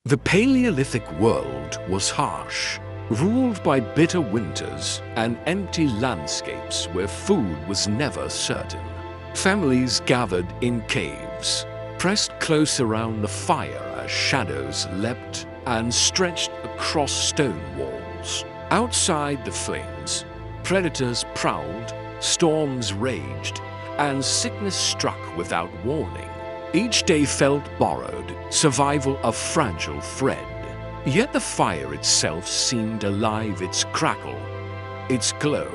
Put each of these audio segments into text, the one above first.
The Paleolithic world was harsh, ruled by bitter winters and empty landscapes where food was never certain. Families gathered in caves, pressed close around the fire as shadows leapt and stretched across stone walls. Outside the flames, predators prowled, storms raged, and sickness struck without warning. Each day felt borrowed, survival a fragile thread. Yet the fire itself seemed alive, its crackle, its glow,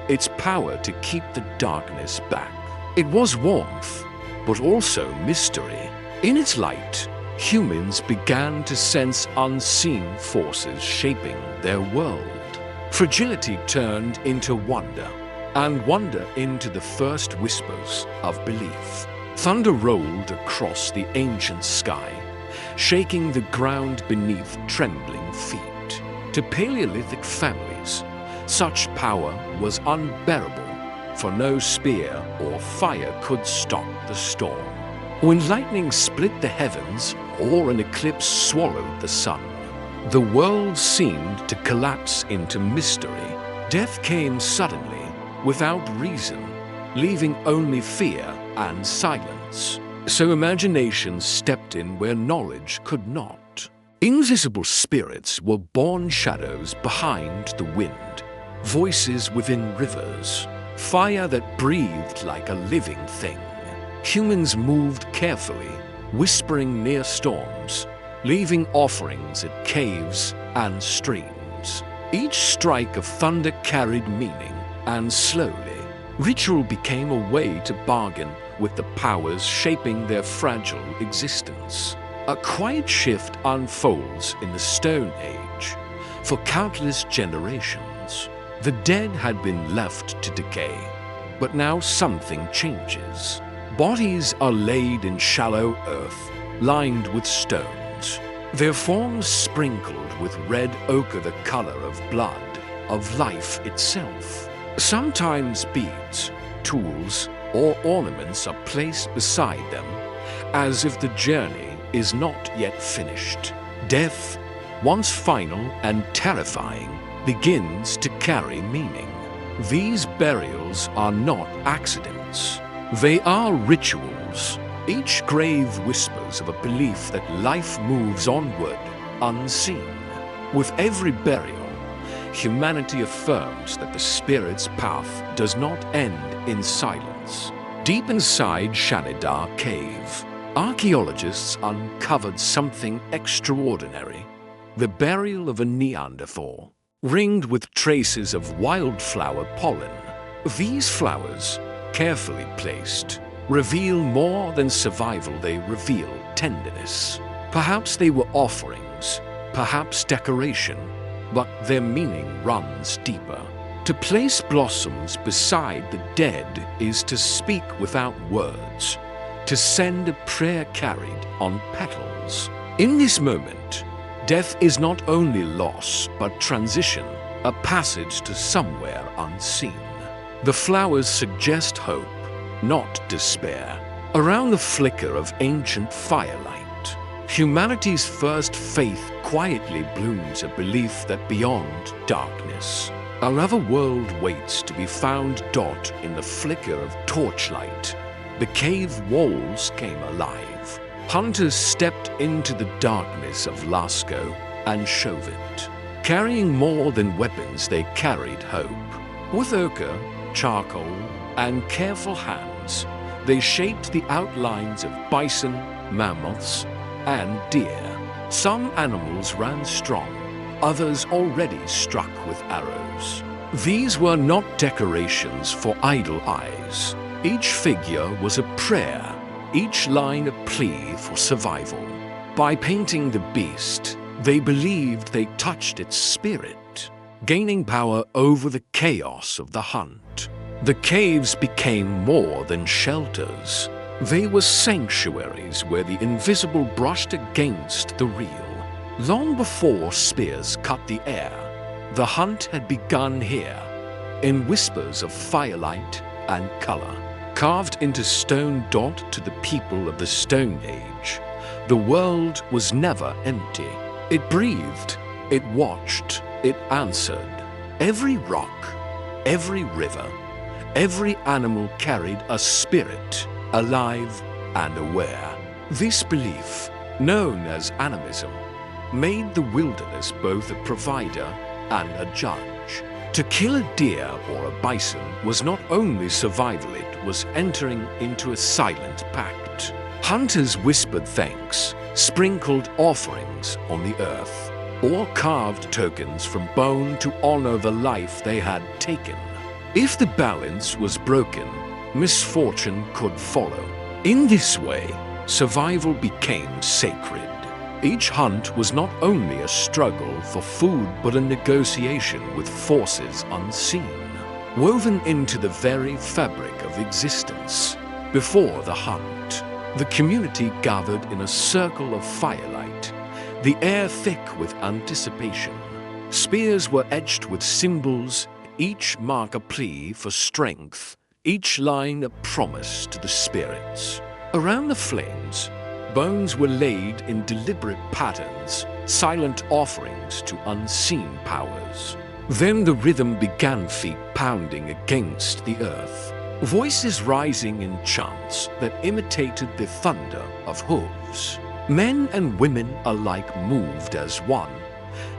its power to keep the darkness back. It was warmth, but also mystery. In its light, humans began to sense unseen forces shaping their world. Fragility turned into wonder, and wonder into the first whispers of belief. Thunder rolled across the ancient sky, shaking the ground beneath trembling feet. To Paleolithic families, such power was unbearable, for no spear or fire could stop the storm. When lightning split the heavens or an eclipse swallowed the sun, the world seemed to collapse into mystery. Death came suddenly, without reason, leaving only fear and silence. So imagination stepped in where knowledge could not. Invisible spirits were born shadows behind the wind, voices within rivers, fire that breathed like a living thing. Humans moved carefully, whispering near storms, leaving offerings at caves and streams. Each strike of thunder carried meaning, and slowly, ritual became a way to bargain with the powers shaping their fragile existence. A quiet shift unfolds in the Stone Age. For countless generations, the dead had been left to decay, but now something changes. Bodies are laid in shallow earth, lined with stones, their forms sprinkled with red ochre, the color of blood, of life itself. Sometimes beads, tools, or ornaments are placed beside them, as if the journey is not yet finished. Death, once final and terrifying, begins to carry meaning. These burials are not accidents. They are rituals. Each grave whispers of a belief that life moves onward, unseen. With every burial, humanity affirms that the spirit's path does not end in silence. Deep inside Shanidar Cave, archaeologists uncovered something extraordinary. The burial of a Neanderthal, ringed with traces of wildflower pollen. These flowers, carefully placed, reveal more than survival, they reveal tenderness. Perhaps they were offerings, perhaps decoration, but their meaning runs deeper. To place blossoms beside the dead is to speak without words, to send a prayer carried on petals. In this moment, death is not only loss, but transition, a passage to somewhere unseen. The flowers suggest hope, not despair. Around the flicker of ancient firelight, humanity's first faith quietly blooms, a belief that beyond darkness, another world waits to be found. Dot in the flicker of torchlight, the cave walls came alive. Hunters stepped into the darkness of Lascaux and Chauvet. Carrying more than weapons, they carried hope. With ochre, charcoal, and careful hands, they shaped the outlines of bison, mammoths, and deer. Some animals ran strong, others already struck with arrows. These were not decorations for idle eyes. Each figure was a prayer, each line a plea for survival. By painting the beast, they believed they touched its spirit, gaining power over the chaos of the hunt. The caves became more than shelters. They were sanctuaries where the invisible brushed against the real. Long before spears cut the air, the hunt had begun here, in whispers of firelight and color. Carved into stone. To the people of the Stone Age, The world was never empty. It breathed, it watched, it answered. Every rock, every river, every animal carried a spirit, alive and aware. This belief, known as animism, made the wilderness both a provider and a judge. To kill a deer or a bison was not only survival, it was entering into a silent pact. Hunters whispered thanks, sprinkled offerings on the earth, or carved tokens from bone to honor the life they had taken. If the balance was broken, misfortune could follow. In this way, survival became sacred. Each hunt was not only a struggle for food but a negotiation with forces unseen, woven into the very fabric of existence. Before the hunt, the community gathered in a circle of firelight, the air thick with anticipation. Spears were etched with symbols, each mark a plea for strength, each line a promise to the spirits. Around the flames, bones were laid in deliberate patterns, silent offerings to unseen powers. Then the rhythm began, feet pounding against the earth, voices rising in chants that imitated the thunder of hooves. Men and women alike moved as one,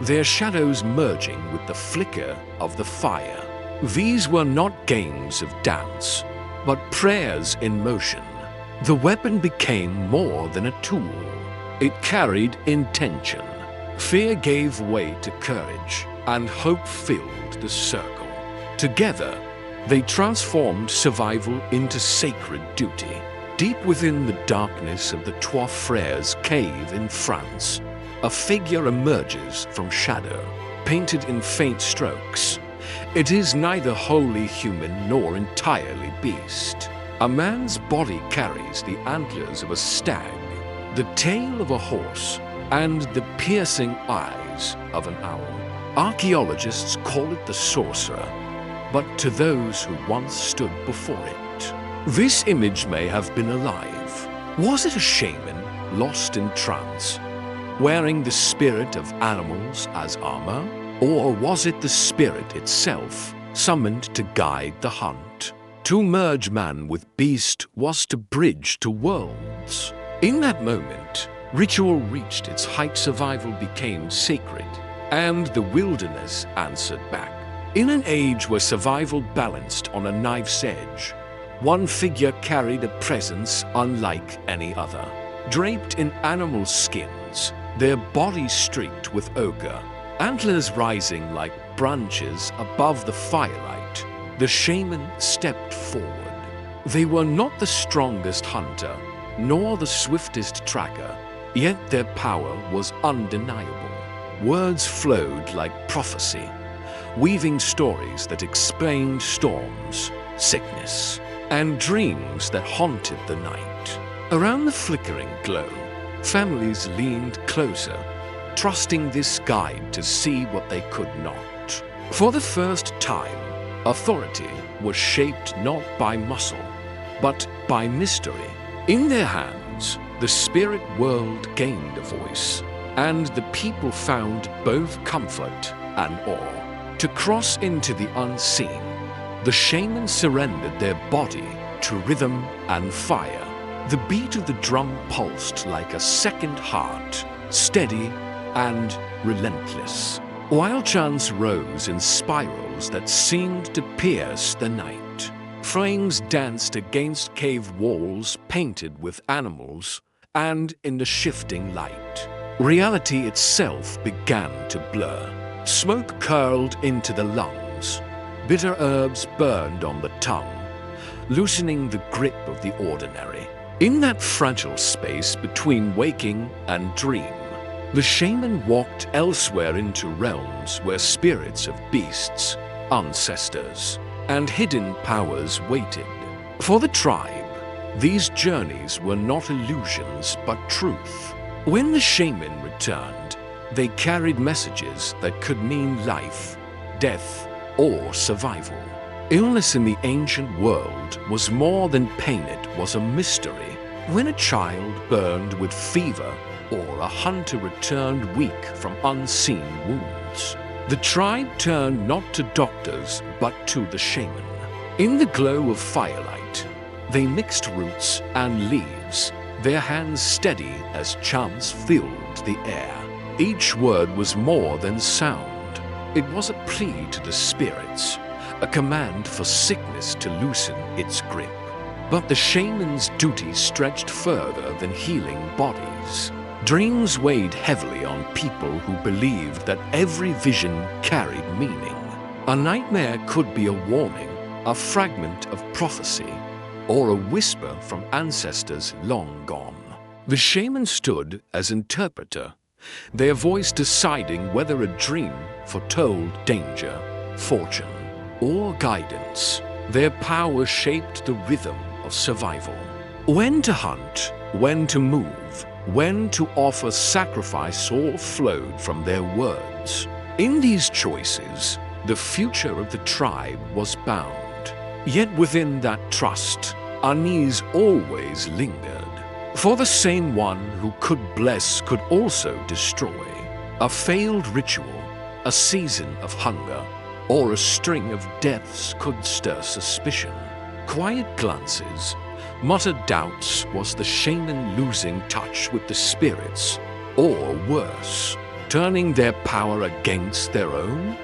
their shadows merging with the flicker of the fire. These were not games of dance, but prayers in motion. The weapon became more than a tool. It carried intention. Fear gave way to courage, and hope filled the circle. Together, they transformed survival into sacred duty. Deep within the darkness of the Trois Frères cave in France, a figure emerges from shadow, painted in faint strokes. It is neither wholly human nor entirely beast. A man's body carries the antlers of a stag, the tail of a horse, and the piercing eyes of an owl. Archaeologists call it the sorcerer, but to those who once stood before it, this image may have been alive. Was it a shaman lost in trance, wearing the spirit of animals as armor? Or was it the spirit itself, summoned to guide the hunt? To merge man with beast was to bridge to worlds. In that moment, ritual reached its height, survival became sacred, and the wilderness answered back. In an age where survival balanced on a knife's edge, one figure carried a presence unlike any other. Draped in animal skins, their bodies streaked with ochre, antlers rising like branches above the firelight, the shaman stepped forward. They were not the strongest hunter, nor the swiftest tracker, yet their power was undeniable. Words flowed like prophecy, weaving stories that explained storms, sickness, and dreams that haunted the night. Around the flickering glow, families leaned closer, trusting this guide to see what they could not. For the first time, authority was shaped not by muscle, but by mystery. In their hands, the spirit world gained a voice, and the people found both comfort and awe. To cross into the unseen, the shamans surrendered their body to rhythm and fire. The beat of the drum pulsed like a second heart, steady and relentless. Wild chants rose in spirals that seemed to pierce the night. Flames danced against cave walls painted with animals, and in the shifting light, reality itself began to blur. Smoke curled into the lungs. Bitter herbs burned on the tongue, loosening the grip of the ordinary. In that fragile space between waking and dream, the shaman walked elsewhere into realms where spirits of beasts, ancestors, and hidden powers waited. For the tribe, these journeys were not illusions but truth. When the shaman returned, they carried messages that could mean life, death, or survival. Illness in the ancient world was more than pain, it was a mystery. When a child burned with fever or a hunter returned weak from unseen wounds, the tribe turned not to doctors but to the shaman. In the glow of firelight, they mixed roots and leaves, their hands steady as chants filled the air. Each word was more than sound. It was a plea to the spirits, a command for sickness to loosen its grip. But the shaman's duty stretched further than healing bodies. Dreams weighed heavily on people who believed that every vision carried meaning. A nightmare could be a warning, a fragment of prophecy, or a whisper from ancestors long gone. The shaman stood as interpreter, their voice deciding whether a dream foretold danger, fortune, or guidance. Their power shaped the rhythm of survival. When to hunt, when to move, when to offer sacrifice all flowed from their words. In these choices, the future of the tribe was bound. Yet within that trust, unease always lingered. For the same one who could bless could also destroy. A failed ritual, a season of hunger, or a string of deaths could stir suspicion. Quiet glances, muttered doubts. Was the shaman losing touch with the spirits? Or worse, turning their power against their own?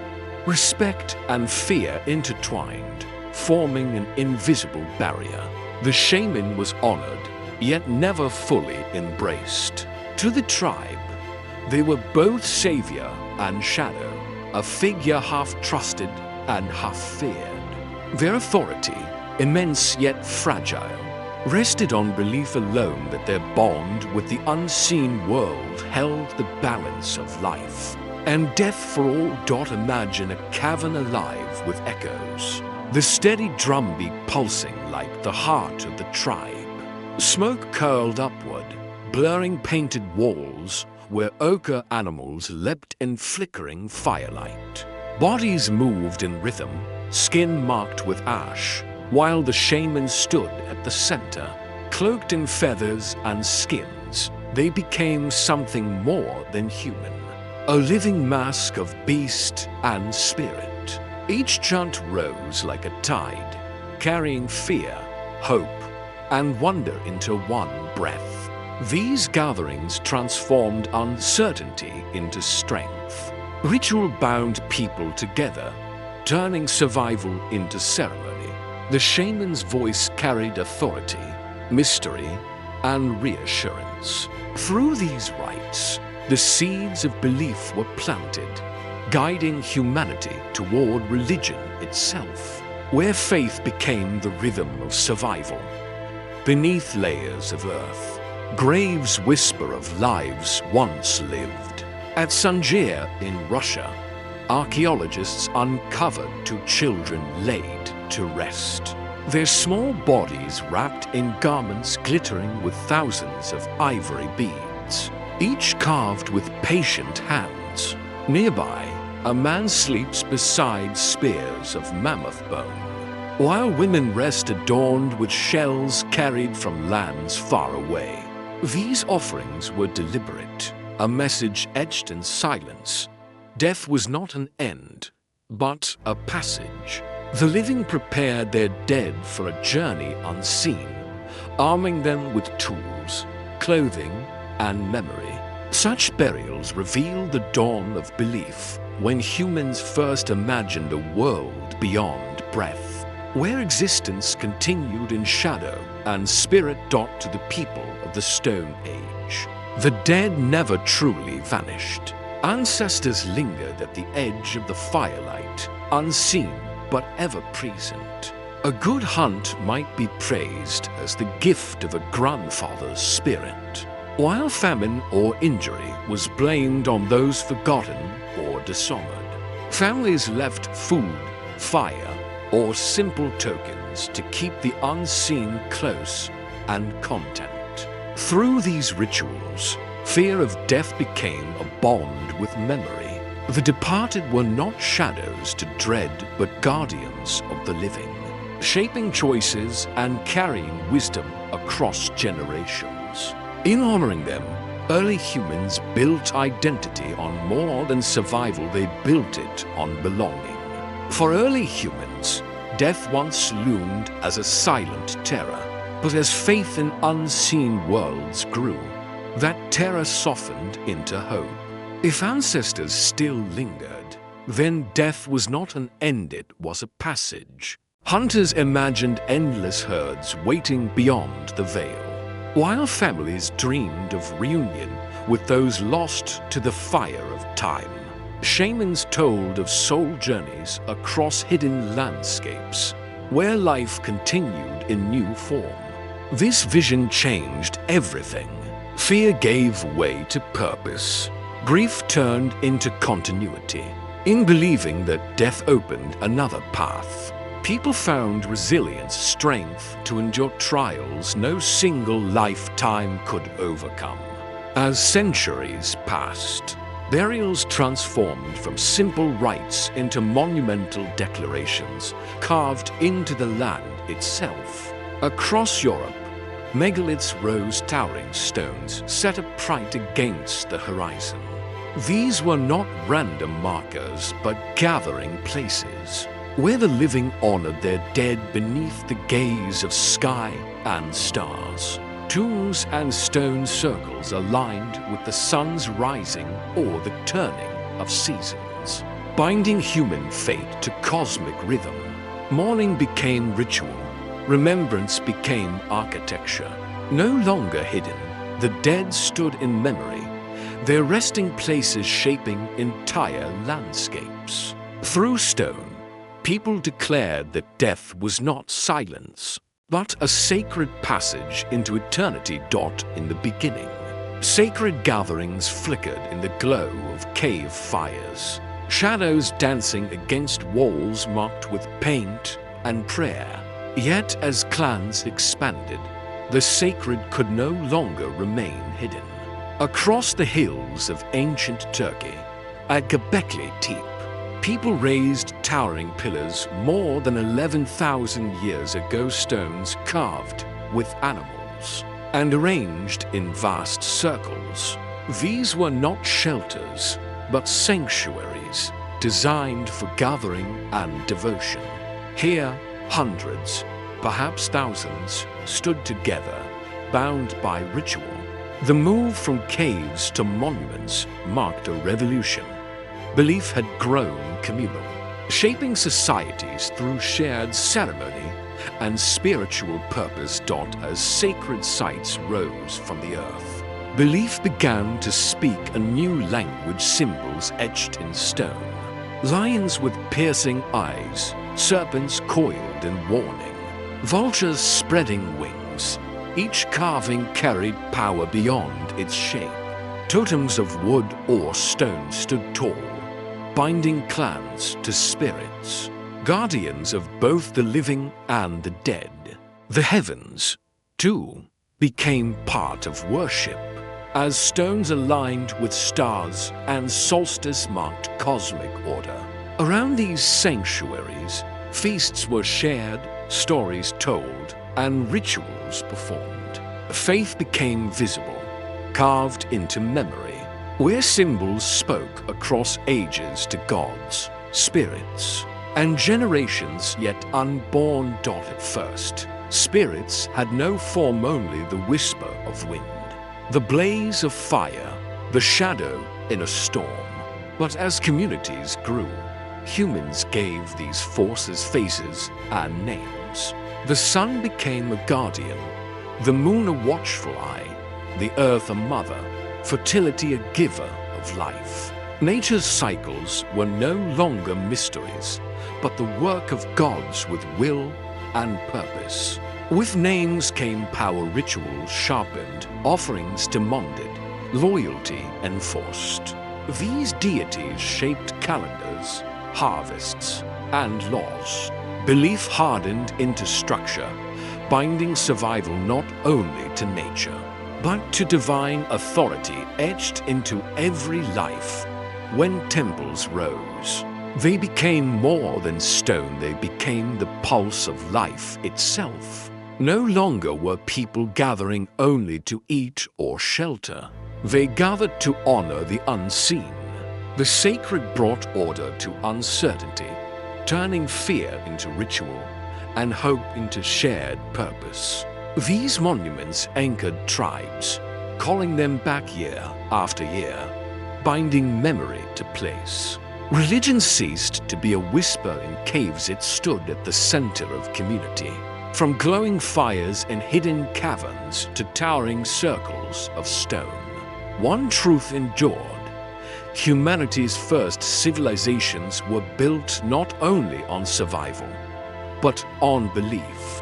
Respect and fear intertwined, forming an invisible barrier. The shaman was honored, yet never fully embraced. To the tribe, they were both savior and shadow, a figure half trusted and half feared. Their authority, immense yet fragile, rested on belief alone that their bond with the unseen world held the balance of life. And death for all. Imagine a cavern alive with echoes, the steady drumbeat pulsing like the heart of the tribe. Smoke curled upward, blurring painted walls where ochre animals leapt in flickering firelight. Bodies moved in rhythm, skin marked with ash, while the shaman stood at the center. Cloaked in feathers and skins, they became something more than human. A living mask of beast and spirit. Each chant rose like a tide, carrying fear, hope, and wonder into one breath. These gatherings transformed uncertainty into strength. Ritual bound people together, turning survival into ceremony. The shaman's voice carried authority, mystery, and reassurance. Through these rites, the seeds of belief were planted, guiding humanity toward religion itself, where faith became the rhythm of survival. Beneath layers of earth, graves whisper of lives once lived. At Sanjir in Russia, archaeologists uncovered two children laid to rest, their small bodies wrapped in garments glittering with thousands of ivory beads, each carved with patient hands. Nearby, a man sleeps beside spears of mammoth bone, while women rest adorned with shells carried from lands far away. These offerings were deliberate, a message etched in silence. Death was not an end, but a passage. The living prepared their dead for a journey unseen, arming them with tools, clothing, and memory. Such burials reveal the dawn of belief, when humans first imagined a world beyond breath, where existence continued in shadow and spirit to the people of the Stone Age. The dead never truly vanished. Ancestors lingered at the edge of the firelight, unseen but ever present. A good hunt might be praised as the gift of a grandfather's spirit, while famine or injury was blamed on those forgotten or dishonored. Families left food, fire, or simple tokens to keep the unseen close and content. Through these rituals, fear of death became a bond with memory. The departed were not shadows to dread, but guardians of the living, shaping choices and carrying wisdom across generations. In honoring them, early humans built identity on more than survival, they built it on belonging. For early humans, death once loomed as a silent terror, but as faith in unseen worlds grew, that terror softened into hope. If ancestors still lingered, then death was not an end, it was a passage. Hunters imagined endless herds waiting beyond the veil, while families dreamed of reunion with those lost to the fire of time. Shamans told of soul journeys across hidden landscapes, where life continued in new form. This vision changed everything. Fear gave way to purpose. Grief turned into continuity. In believing that death opened another path, people found resilience, strength to endure trials no single lifetime could overcome. As centuries passed, burials transformed from simple rites into monumental declarations carved into the land itself. Across Europe, megaliths rose, towering stones set upright against the horizon. These were not random markers, but gathering places, where the living honored their dead beneath the gaze of sky and stars. Tombs and stone circles aligned with the sun's rising or the turning of seasons, binding human fate to cosmic rhythm. Mourning became ritual. Remembrance became architecture. No longer hidden, the dead stood in memory, their resting places shaping entire landscapes. Through stone, people declared that death was not silence, but a sacred passage into eternity. In the beginning, sacred gatherings flickered in the glow of cave fires, shadows dancing against walls marked with paint and prayer. Yet as clans expanded, the sacred could no longer remain hidden. Across the hills of ancient Turkey, at Göbekli Tepe, people raised towering pillars more than 11,000 years ago, stones carved with animals and arranged in vast circles. These were not shelters, but sanctuaries designed for gathering and devotion. Here, hundreds, perhaps thousands, stood together, bound by ritual. The move from caves to monuments marked a revolution. Belief had grown communal, shaping societies through shared ceremony and spiritual purpose. As sacred sites rose from the earth, belief began to speak a new language, symbols etched in stone. Lions with piercing eyes, serpents coiled in warning, vultures spreading wings. Each carving carried power beyond its shape. Totems of wood or stone stood tall, binding clans to spirits, guardians of both the living and the dead. The heavens, too, became part of worship, as stones aligned with stars and solstice marked cosmic order. Around these sanctuaries, feasts were shared, stories told, and rituals performed. Faith became visible, carved into memory, where symbols spoke across ages to gods, spirits, and generations yet unborn. At first, spirits had no form, only the whisper of wind, the blaze of fire, the shadow in a storm. But as communities grew, humans gave these forces faces and names. The sun became a guardian, the moon a watchful eye, the earth a mother, fertility a giver of life. Nature's cycles were no longer mysteries, but the work of gods with will and purpose. With names came power, rituals sharpened, offerings demanded, loyalty enforced. These deities shaped calendars, harvests, and laws. Belief hardened into structure, binding survival not only to nature, but to divine authority etched into every life. When temples rose, they became more than stone, they became the pulse of life itself. No longer were people gathering only to eat or shelter. They gathered to honor the unseen. The sacred brought order to uncertainty, turning fear into ritual and hope into shared purpose. These monuments anchored tribes, calling them back year after year, binding memory to place. Religion ceased to be a whisper in caves. It stood at the center of community. From glowing fires in hidden caverns to towering circles of stone, one truth endured. Humanity's first civilizations were built not only on survival, but on belief.